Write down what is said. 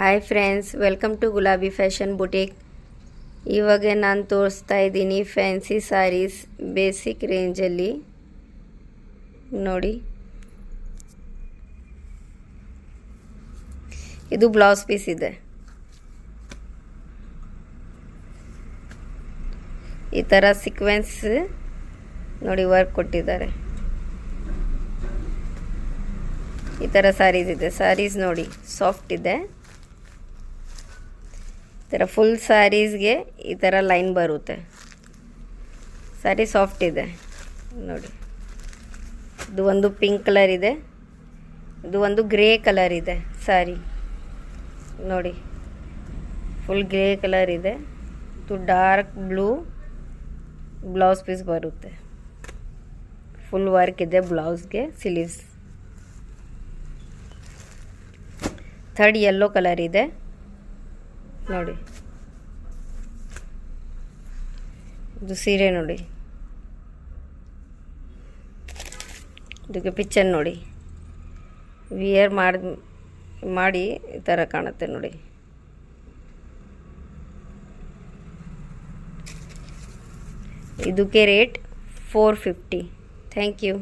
Hi friends, welcome to ಗುಲಾಬಿ fashion boutique. ಇವಾಗ ನಾನು ತೋರಿಸ್ತಾ ಇದ್ದೀನಿ ಫ್ಯಾನ್ಸಿ ಸ್ಯಾರೀಸ್ ಬೇಸಿಕ್ ರೇಂಜಲ್ಲಿ. ನೋಡಿ, ಇದು ಬ್ಲೌಸ್ ಪೀಸ್ ಇದೆ. ಈ ಥರ ಸೀಕ್ವೆನ್ಸ್ ನೋಡಿ ವರ್ಕ್ ಕೊಟ್ಟಿದ್ದಾರೆ. ಈ ಥರ ಸ್ಯಾರೀಸ್ ಇದೆ. ಸ್ಯಾರೀಸ್ ನೋಡಿ ಸಾಫ್ಟ್ ಇದೆ. ಈ ಥರ ಫುಲ್ ಸ್ಯಾರೀಸ್ಗೆ ಈ ಥರ ಲೈನ್ ಬರುತ್ತೆ. ಸ್ಯಾರಿ ಸಾಫ್ಟ್ ಇದೆ ನೋಡಿ. ಇದು ಒಂದು ಪಿಂಕ್ ಕಲರ್ ಇದೆ, ಇದು ಒಂದು ಗ್ರೇ ಕಲರ್ ಇದೆ. ಸ್ಯಾರಿ ನೋಡಿ, ಫುಲ್ ಗ್ರೇ ಕಲರ್ ಇದೆ. ಇದು ಡಾರ್ಕ್ ಬ್ಲೂ ಬ್ಲೌಸ್ ಪೀಸ್ ಬರುತ್ತೆ. ಫುಲ್ ವರ್ಕ್ ಇದೆ ಬ್ಲೌಸ್ಗೆ. ಸ್ಲೀವ್ಸ್ ಥರ್ಡ್ ಯೆಲ್ಲೋ ಕಲರ್ ಇದೆ ನೋಡಿ. ಇದು ಸೀರೆ ನೋಡಿ, ಇದಕ್ಕೆ ಪಿಕ್ಚರ್ ನೋಡಿ. ವಿಯರ್ ಮಾಡಿ ಈ ಥರ ಕಾಣುತ್ತೆ ನೋಡಿ. ಇದಕ್ಕೆ ರೇಟ್ 450. Thank you.